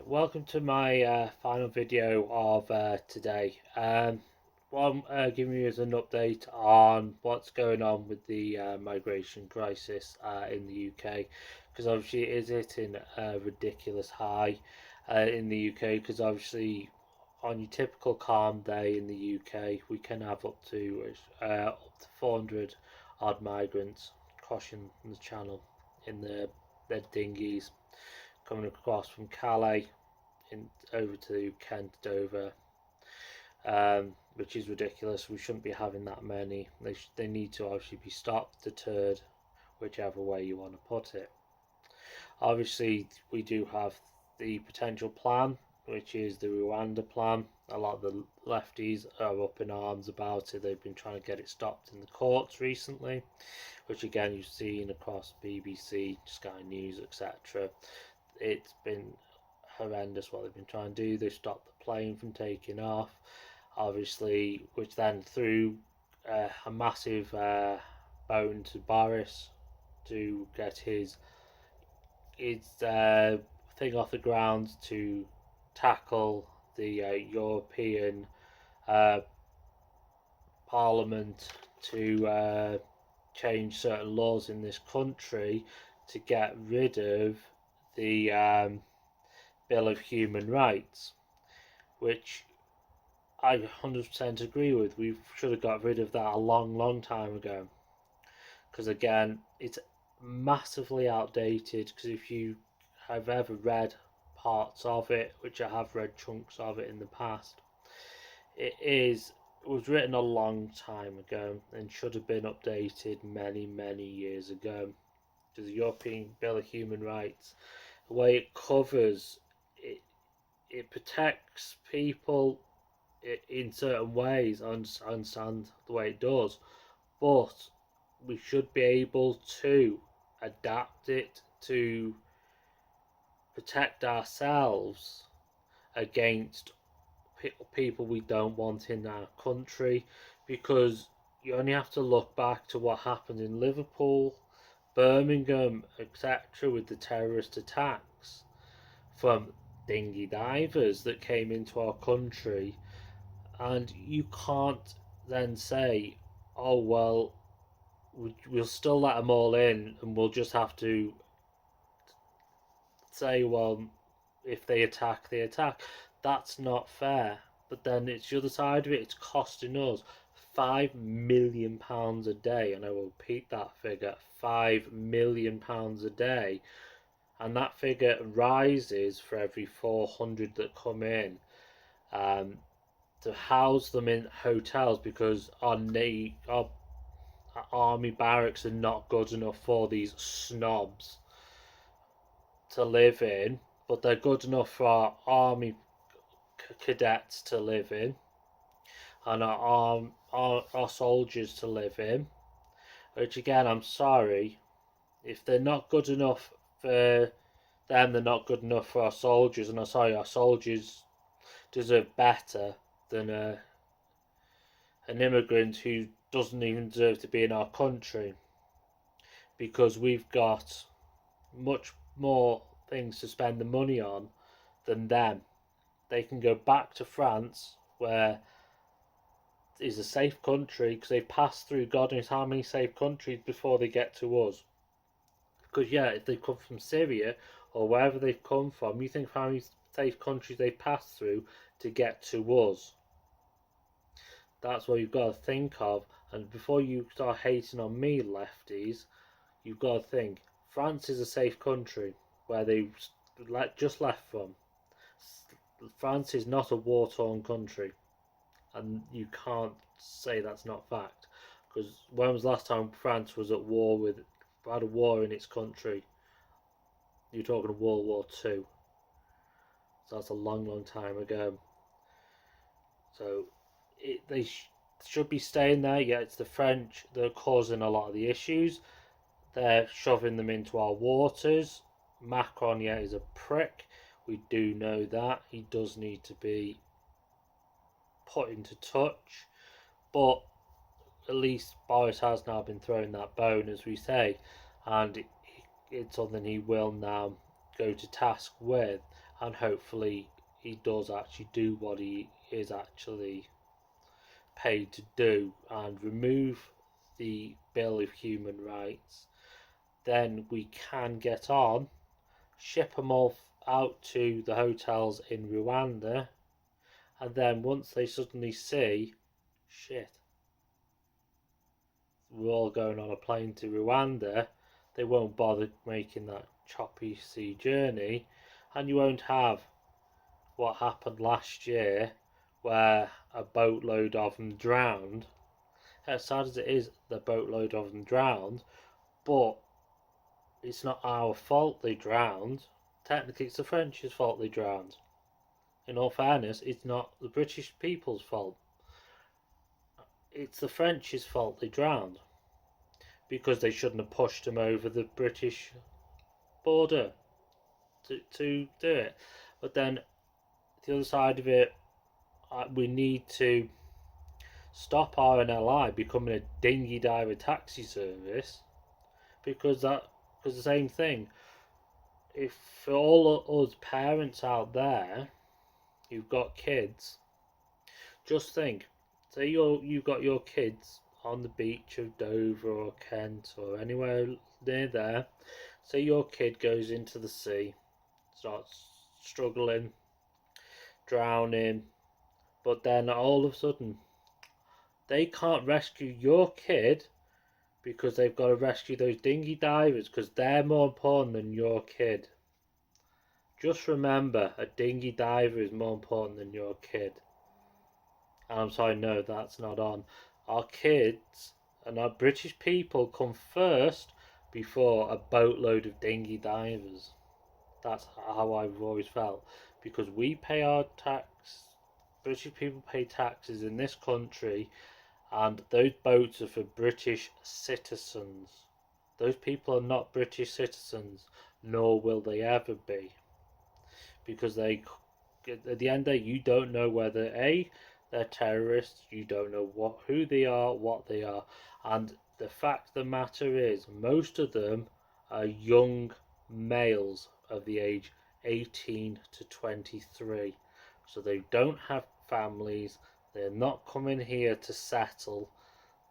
Welcome to my final video of today. What I'm giving you is an update on what's going on with the migration crisis in the UK, because obviously it is hitting a ridiculous high in the UK, because obviously on your typical calm day in the UK we can have up to 400 odd migrants crossing the channel in their dinghies coming across from Calais over to Kent, Dover, which is ridiculous. We shouldn't be having that many. They need to obviously be stopped, deterred, whichever way you want to put it. Obviously, we do have the potential plan, which is the Rwanda plan. A lot of the lefties are up in arms about it. They've been trying to get it stopped in the courts recently, which again you've seen across BBC, Sky News, etc. It's been horrendous what they've been trying to do. They've stopped the plane from taking off, obviously, which then threw a massive bone to Boris to get his thing off the ground to tackle the European Parliament to change certain laws in this country to get rid of the Bill of Human Rights, which I 100% agree with. We should have got rid of that a long time ago, because again it's massively outdated. Because if you have ever read parts of it, which I have read chunks of it in the past, it was written a long time ago and should have been updated many years ago. Because the European Bill of Human Rights, the way it covers it protects people in certain ways. I understand the way it does, but we should be able to adapt it to protect ourselves against people we don't want in our country. Because you only have to look back to what happened in Liverpool, Birmingham, etc., with the terrorist attacks from dinghy divers that came into our country, and you can't then say, oh well, we'll still let them all in, and we'll just have to say, well, if they attack, they attack. That's not fair. But then it's the other side of it. It's costing us £5 million a day, and I will repeat that figure: £5 million a day. And that figure rises for every 400 that come in, to house them in hotels, because our army barracks are not good enough for these snobs to live in, but they're good enough for our army cadets to live in, and our soldiers to live in. Which again, I'm sorry, if they're not good enough for them, they're not good enough for our soldiers. And I'm sorry, our soldiers deserve better than an immigrant who doesn't even deserve to be in our country, because we've got much more things to spend the money on than them. They can go back to France, where is a safe country, because they've passed through God knows how many safe countries before they get to us. Because yeah, if they come from Syria or wherever they've come from, you think of how many safe countries they've passed through to get to us. That's what you've got to think of. And before you start hating on me, lefties, you've got to think France is a safe country where they just left from. France is not a war-torn country, and you can't say that's not fact. Because when was the last time France was at war had a war in its country? You're talking of World War II. So that's a long time ago. So should be staying there, yet it's the French that are causing a lot of the issues. They're shoving them into our waters. Macron, yeah, is a prick. We do know that. He does need to be put into touch. But at least Boris has now been thrown that bone, as we say, and it's something he will now go to task with, and hopefully he does actually do what he is actually paid to do and remove the Bill of Human Rights. Then we can get on, ship them all out to the hotels in Rwanda, and then once they suddenly see, shit, we're all going on a plane to Rwanda, they won't bother making that choppy sea journey, and you won't have what happened last year where a boatload of them drowned. As sad as it is, the boatload of them drowned, but it's not our fault they drowned. Technically, it's the French's fault they drowned. In all fairness, it's not the British people's fault. It's the French's fault they drowned because they shouldn't have pushed them over the British border to do it. But then the other side of it, we need to stop RNLI becoming a dinghy diver taxi service because the same thing. If for all us parents out there who've got kids, just think, say you've got your kids on the beach of Dover or Kent or anywhere near there. Say your kid goes into the sea, starts struggling, drowning, but then all of a sudden they can't rescue your kid because they've got to rescue those dinghy divers because they're more important than your kid. Just remember, a dinghy diver is more important than your kid. And I'm sorry, no, that's not on. Our kids and our British people come first before a boatload of dinghy divers. That's how I've always felt. Because we pay our tax, British people pay taxes in this country, and those boats are for British citizens. Those people are not British citizens, nor will they ever be. Because at the end of the day, you don't know whether they're terrorists, you don't know who they are, what they are, and the fact of the matter is, most of them are young males of the age 18 to 23, so they don't have families, they're not coming here to settle,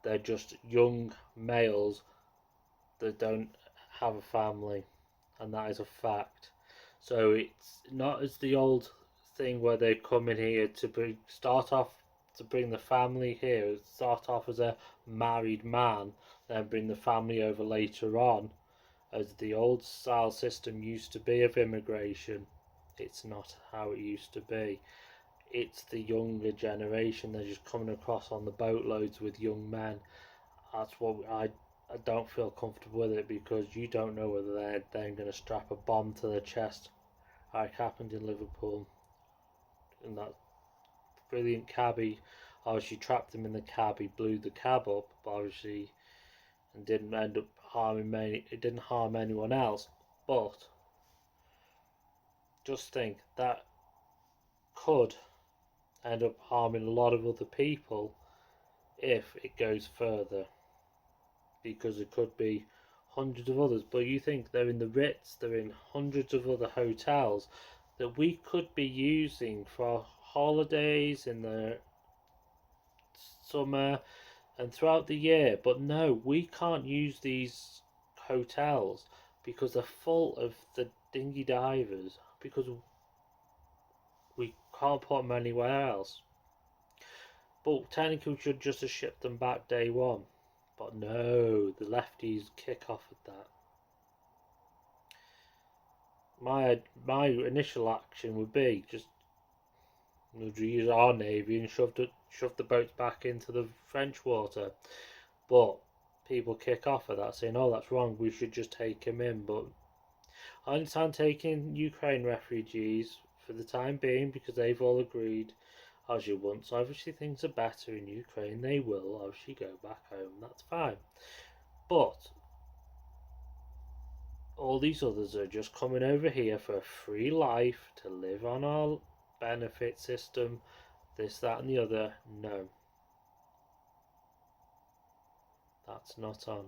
they're just young males that don't have a family, and that is a fact. So it's not as the old thing where they come in here to start off to bring the family here, start off as a married man, then bring the family over later on, as the old style system used to be of immigration. It's not how it used to be. It's the younger generation. They're just coming across on the boatloads with young men. That's what I don't feel comfortable with it because you don't know whether they're then going to strap a bomb to their chest, like happened in Liverpool. And that brilliant cabbie obviously trapped him in the cab. He blew the cab up, obviously, and didn't end up harming many. It didn't harm anyone else, but just think that could end up harming a lot of other people if it goes further, because it could be hundreds of others. But you think they're in the Ritz, they're in hundreds of other hotels that we could be using for holidays in the summer and throughout the year. But no, we can't use these hotels because they're full of the dinghy divers because we can't put them anywhere else. But technically we should just have shipped them back day one. But no, the lefties kick off at that. My initial action would be just use our navy and shove the boats back into the French water. But people kick off at that, saying, "Oh, that's wrong. We should just take him in." But I understand taking Ukraine refugees for the time being because they've all agreed. Obviously, once obviously things are better in Ukraine, they will obviously go back home. That's fine. But all these others are just coming over here for a free life to live on our benefit system, this, that, and the other. No, that's not on.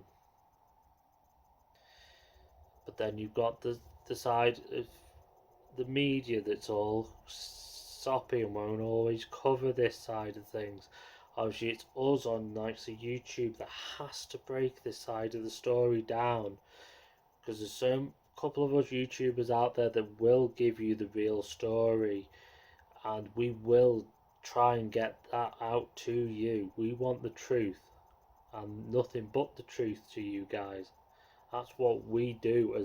But then you've got the side of the media that's all soppy and won't always cover this side of things. Obviously, it's us on like the YouTube that has to break this side of the story down, because there's some couple of us YouTubers out there that will give you the real story, and we will try and get that out to you. We want the truth and nothing but the truth to you guys. That's what we do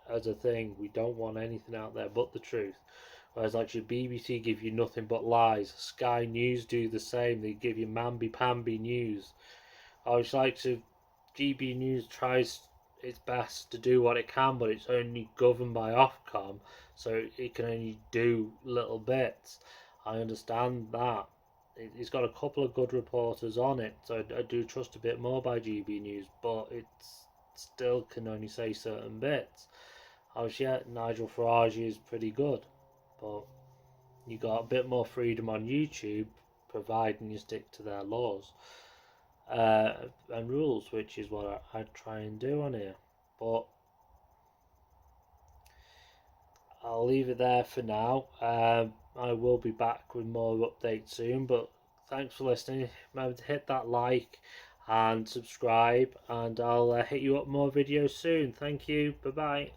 as a thing. We don't want anything out there but the truth. Whereas actually BBC give you nothing but lies. Sky News do the same. They give you mamby-pamby news. I always like to GB News tries its best to do what it can, but it's only governed by Ofcom, so it can only do little bits. I understand that. It's got a couple of good reporters on it, so I do trust a bit more by GB News, but it still can only say certain bits. Obviously, yeah, Nigel Farage is pretty good, but you got a bit more freedom on YouTube, providing you stick to their laws and rules, which is what I try and do on here. But I'll leave it there for now. I will be back with more updates soon, but thanks for listening. Remember to hit that like and subscribe, and I'll hit you up more videos soon. Thank you. Bye bye.